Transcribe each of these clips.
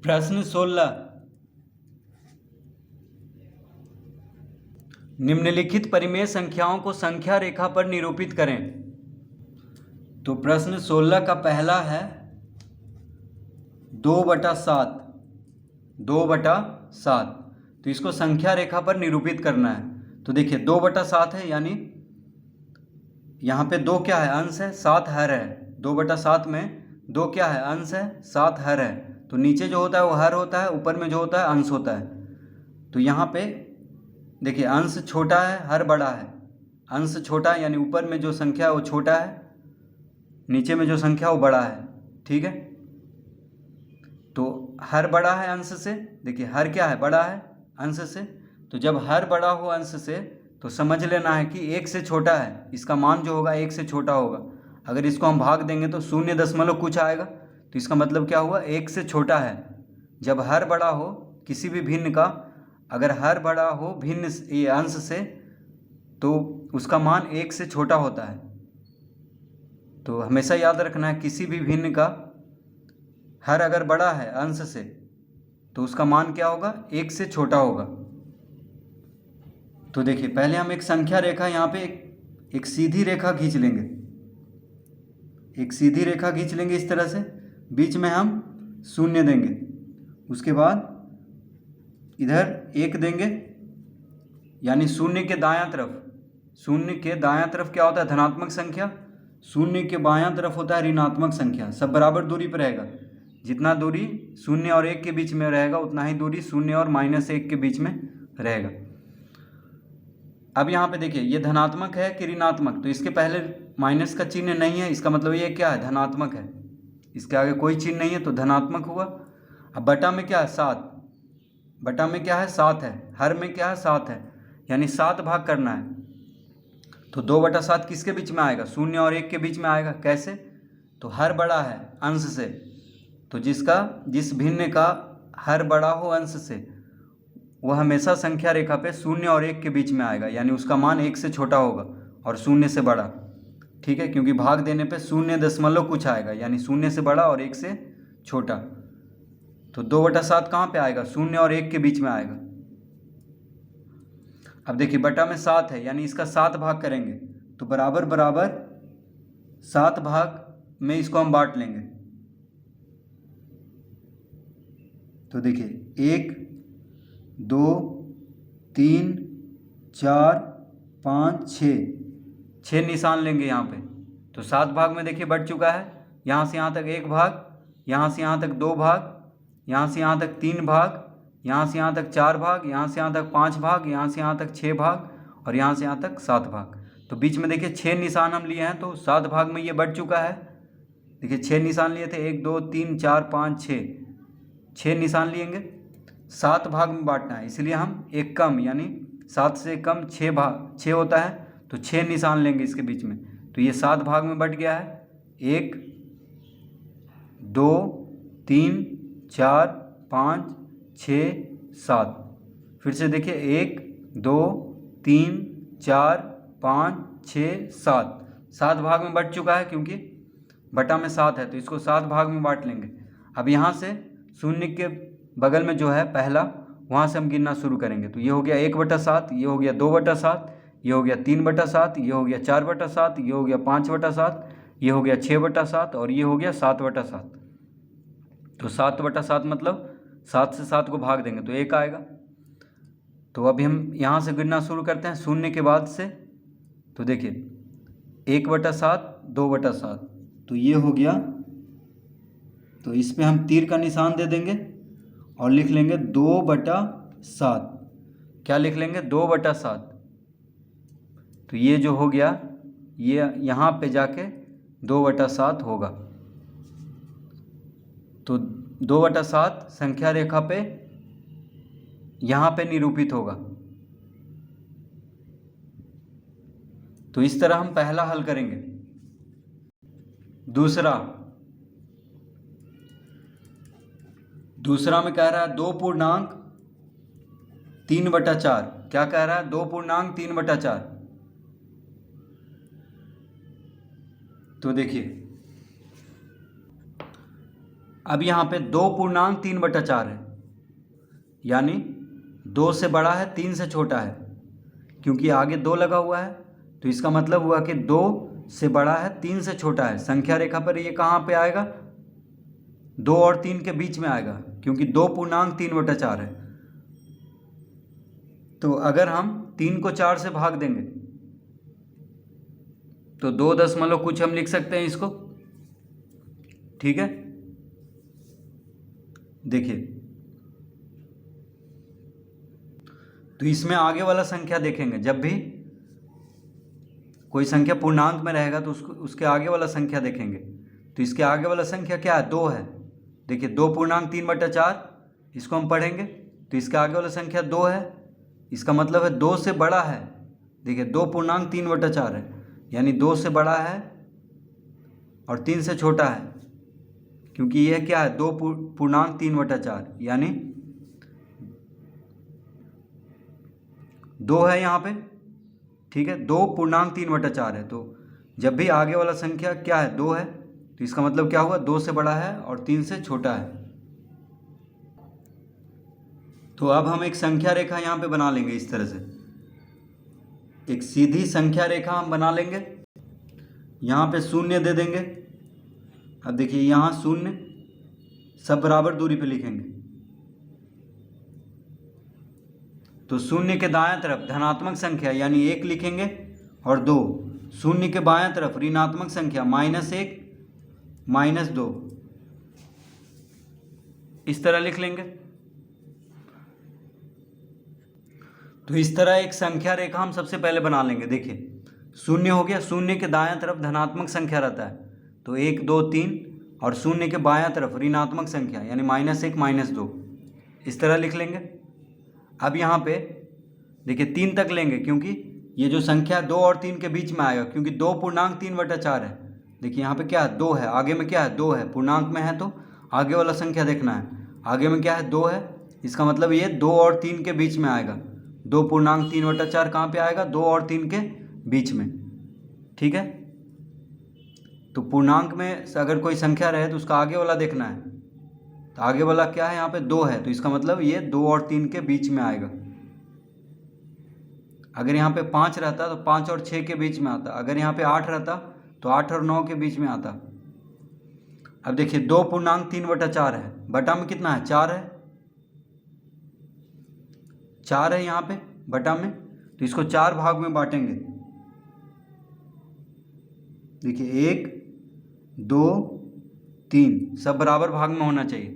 प्रश्न 16। निम्नलिखित परिमेय संख्याओं को संख्या रेखा पर निरूपित करें। तो प्रश्न 16 का पहला है 2/7। 2/7 तो इसको संख्या रेखा पर निरूपित करना है। तो देखिए 2/7 है, यानी यहाँ पे 2 क्या है, अंश है, 7 हर है। 2/7 में 2 क्या है, अंश है, 7 हर है। तो नीचे जो होता है वो हर होता है, ऊपर में जो होता है अंश होता है। तो यहाँ पे देखिए अंश छोटा है, हर बड़ा है। अंश छोटा है यानी ऊपर में जो संख्या है वो छोटा है, नीचे में जो संख्या वो बड़ा है। ठीक है, तो हर बड़ा है अंश से। देखिए हर क्या है, बड़ा है अंश से। तो जब हर बड़ा हो अंश से तो समझ लेना है कि 1 से छोटा है, इसका मान जो होगा 1 से छोटा होगा। अगर इसको हम भाग देंगे तो 0 दशमलव कुछ आएगा, तो इसका मतलब क्या हुआ, 1 से छोटा है। जब हर बड़ा हो किसी भी भिन्न का, अगर हर बड़ा हो भिन्न ये अंश से, तो उसका मान 1 से छोटा होता है। तो हमेशा याद रखना है, किसी भी भिन्न का हर अगर बड़ा है अंश से तो उसका मान क्या होगा, 1 से छोटा होगा। तो देखिए पहले हम एक संख्या रेखा यहाँ पे एक सीधी रेखा खींच लेंगे। एक सीधी रेखा खींच लेंगे इस तरह से, बीच में हम 0 देंगे, उसके बाद इधर 1 देंगे, यानी 0 के दायां तरफ, 0 के दायां तरफ क्या होता है, धनात्मक संख्या। 0 के बायां तरफ होता है ऋणात्मक संख्या। सब बराबर दूरी पर रहेगा। जितना दूरी 0 और 1 के बीच में रहेगा उतना ही दूरी 0 और -1 के बीच में रहेगा। अब यहाँ पे देखिए ये धनात्मक है कि ऋणात्मक, तो इसके पहले माइनस का चिन्ह नहीं है, इसका मतलब ये क्या है, धनात्मक है। इसके आगे कोई चिन्ह नहीं है तो धनात्मक हुआ। अब बटा में क्या है, 7। बटा में क्या है, 7 है। हर में क्या है, 7 है, यानी 7 भाग करना है। तो 2/7 किसके बीच में आएगा, 0 और 1 के बीच में आएगा। कैसे, तो हर बड़ा है अंश से, तो जिस भिन्न का हर बड़ा हो अंश से वह हमेशा संख्या रेखा पे 0 और 1 के बीच में आएगा, यानी उसका मान 1 से छोटा होगा और 0 से बड़ा। ठीक है, क्योंकि भाग देने पे 0 दशमलव कुछ आएगा, यानी 0 से बड़ा और 1 से छोटा। तो 2/7 कहाँ पे आएगा, 0 और 1 के बीच में आएगा। अब देखिए बटा में 7 है, यानी इसका 7 भाग करेंगे, तो बराबर बराबर 7 भाग में इसको हम बांट लेंगे। तो देखिए 1 2 3 4 5 6 निशान लेंगे यहाँ पे। तो 7 भाग में देखिए बढ़ चुका है। यहाँ से यहाँ तक 1 भाग, यहाँ से यहाँ तक 2 भाग, यहाँ से यहाँ तक 3 भाग, यहाँ से यहाँ तक 4 भाग, यहाँ से यहाँ तक 5 भाग, यहाँ से यहाँ तक 6 भाग और यहाँ से यहाँ तक 7 भाग। तो बीच में देखिए 6 निशान हम लिए हैं, तो 7 भाग में ये बढ़ चुका है। देखिए 6 निशान लिए थे, 1 2 3 4 5 6 निशान लिएंगे। 7 भाग में बांटना है, इसलिए हम एक कम, यानी 7 से कम 6 होता है, तो 6 निशान लेंगे इसके बीच में। तो ये 7 भाग में बट गया है। 1 2 3 4 5 6 7। फिर से देखिए 1 2 3 4 5 6 7। 7 भाग में बट चुका है, क्योंकि बटा में 7 है, तो इसको 7 भाग में बांट लेंगे। अब यहाँ से 0 के बगल में जो है पहला, वहाँ से हम गिनना शुरू करेंगे। तो ये हो गया 1/7, ये हो गया 2/7, ये हो गया 3/7, ये हो गया 4/7, ये हो गया 5/7, ये हो गया 6/7 और ये हो गया 7/7। तो 7/7 मतलब 7 से 7 को भाग देंगे तो 1 आएगा। तो अभी हम यहाँ से गिनना शुरू करते हैं 0 के बाद से। तो देखिए 1/7 2/7, तो ये हो गया। तो इस पे हम तीर का निशान दे देंगे और लिख लेंगे 2/7। क्या लिख लेंगे, 2/7। तो ये जो हो गया, ये यहाँ पे जाके 2/7 होगा। तो 2/7 संख्या रेखा पे यहाँ पे निरूपित होगा। तो इस तरह हम पहला हल करेंगे। दूसरा में कह रहा है 2.3/4। क्या कह रहा है, 2.3/4। तो देखिए अब यहाँ पे 2 पूर्णांक 3/4 है, यानी 2 से बड़ा है 3 से छोटा है, क्योंकि आगे 2 लगा हुआ है, तो इसका मतलब हुआ कि 2 से बड़ा है 3 से छोटा है। संख्या रेखा पर ये कहाँ पे आएगा? 2 और 3 के बीच में आएगा, क्योंकि 2 पूर्णांक 3/4 है। तो अगर हम 3 को 4 से भाग देंगे तो 2 दशमलव कुछ हम लिख सकते हैं इसको। ठीक है, देखिए, तो इसमें आगे वाला संख्या देखेंगे, जब भी कोई संख्या पूर्णांक में रहेगा तो उसके आगे वाला संख्या देखेंगे। तो इसके आगे वाला संख्या क्या है? 2 है। देखिए 2 पूर्णांक 3/4, इसको हम पढ़ेंगे तो इसके आगे वाला संख्या 2 है। इसका मतलब है 2 से बड़ा है। देखिए 2 पूर्णांक 3/4 है, यानी 2 से बड़ा है और 3 से छोटा है, क्योंकि यह क्या है? 2 पूर्णांक 3/4, यानी 2 है यहाँ पे। ठीक है, 2 पूर्णांक 3/4 है। तो जब भी आगे वाला संख्या क्या है? 2 है, तो इसका मतलब क्या हुआ? 2 से बड़ा है और 3 से छोटा है। तो अब हम एक संख्या रेखा यहाँ पे बना लेंगे इस तरह से, एक सीधी संख्या रेखा हम बना लेंगे। यहाँ पे 0 दे देंगे। अब देखिए यहाँ 0, सब बराबर दूरी पे लिखेंगे। तो 0 के दाएं तरफ धनात्मक संख्या यानी 1 लिखेंगे और 2। 0 के बाएं तरफ ऋणात्मक संख्या -1 -2, इस तरह लिख लेंगे। तो इस तरह एक संख्या रेखा हम सबसे पहले बना लेंगे। देखिए 0 हो गया, 0 के दाएं तरफ धनात्मक संख्या रहता है, तो 1 2 3, और 0 के बाएं तरफ ऋणात्मक संख्या यानी -1 -2, इस तरह लिख लेंगे। अब यहाँ पे देखिए 3 तक लेंगे, क्योंकि ये जो संख्या 2 और 3 के बीच में आएगा, क्योंकि 2 पूर्णांक 3/4 है। देखिए यहाँ पे क्या है? 2 है, आगे में क्या है? 2 है। पूर्णांक में है तो आगे वाला संख्या देखना है। आगे में क्या है? 2 है, इसका मतलब ये 2 और 3 के बीच में आएगा। 2 पूर्णांक 3/4 कहाँ पे आएगा? 2 और 3 के बीच में। ठीक है, तो पूर्णांक में अगर कोई संख्या रहे तो उसका आगे वाला देखना है। तो आगे वाला क्या है? यहाँ पे 2 है, तो इसका मतलब ये 2 और 3 के बीच में आएगा। अगर यहाँ पे 5 रहता तो 5 और 6 के बीच में आता। अगर यहाँ पे 8 रहता तो 8 और 9 के बीच में आता। अब देखिए 2 पूर्णांक 3/4 है, बटा में कितना है? 4 है। 4 है यहाँ पे बटा में, तो इसको 4 भाग में बांटेंगे। देखिए 1 2 3, सब बराबर भाग में होना चाहिए।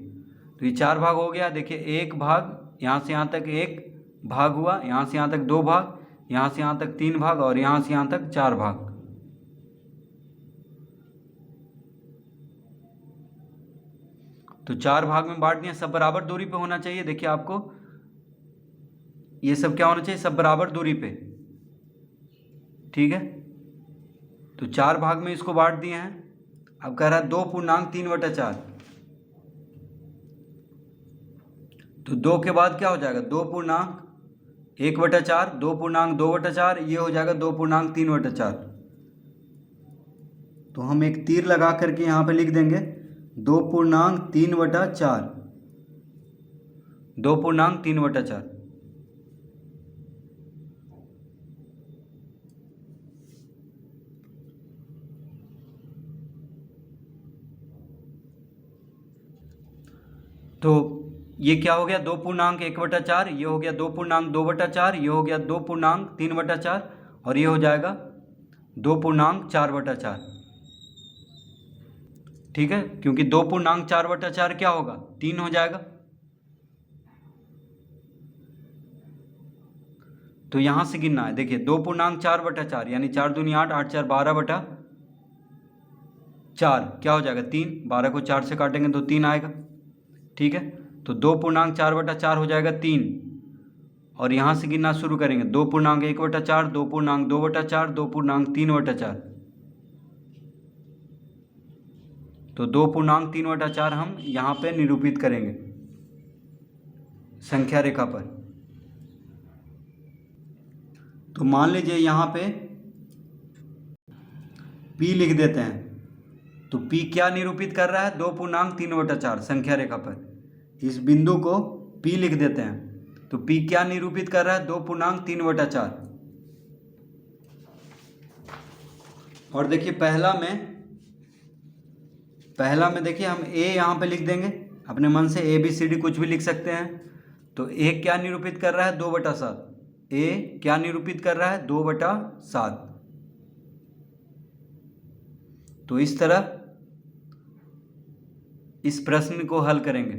तो ये 4 भाग हो गया। देखिए 1 भाग, यहाँ से यहाँ तक 1 भाग हुआ, यहाँ से यहाँ तक 2 भाग, यहाँ से यहाँ तक 3 भाग, और यहाँ से यहाँ तक 4 भाग। तो 4 भाग में बांट दिया, सब बराबर दूरी पे होना चाहिए। देखिए आपको ये सब क्या होना चाहिए? सब बराबर दूरी पे। ठीक है, तो 4 भाग में इसको बांट दिए हैं। अब कह रहा है 2 पूर्णांक 3/4, तो 2 के बाद क्या हो जाएगा? 2 पूर्णांक 1/4, 2 पूर्णांक 2/4, ये हो जाएगा 2 पूर्णांक 3/4। तो हम एक तीर लगा करके यहाँ पे लिख देंगे 2 पूर्णांक 3/4, 2 पूर्णांक 3/4। तो ये क्या हो गया? 2 पूर्णांक 1/4, ये हो गया 2 पूर्णांक 2/4, ये हो गया 2 पूर्णांक 3/4, और ये हो जाएगा 2 पूर्णांक 4/4। ठीक है, क्योंकि 2 पूर्णांक 4/4 क्या होगा? 3 हो जाएगा। तो यहाँ से गिनना है। देखिए 2 पूर्णांक 4/4 यानी 4 दूनी 8, 8 4 12/4, क्या हो जाएगा? 3। 12 को 4 से काटेंगे तो 3 आएगा। ठीक है, तो 2 पूर्णांक 4/4 हो जाएगा 3, और यहाँ से गिनना शुरू करेंगे। 2 पूर्णांक 1/4, 2 पूर्णांक 2/4, 2 पूर्णांक 3/4। तो 2 पूर्णांक 3/4 हम यहाँ पे निरूपित करेंगे संख्या रेखा पर। तो मान लीजिए यहाँ पे P लिख देते हैं। तो P क्या निरूपित कर रहा है? 2.3/4 संख्या रेखा पर। इस बिंदु को P लिख देते हैं। तो P क्या निरूपित कर रहा है? 2.3/4। और देखिए पहला में देखिए हम A यहाँ पे लिख देंगे, अपने मन से ABCD कुछ भी लिख सकते हैं। तो A क्या निरूपित कर रहा है? 2/7। A क्या निरूपित कर रहा है? 2/7। तो इस तरह इस प्रश्न को हल करेंगे।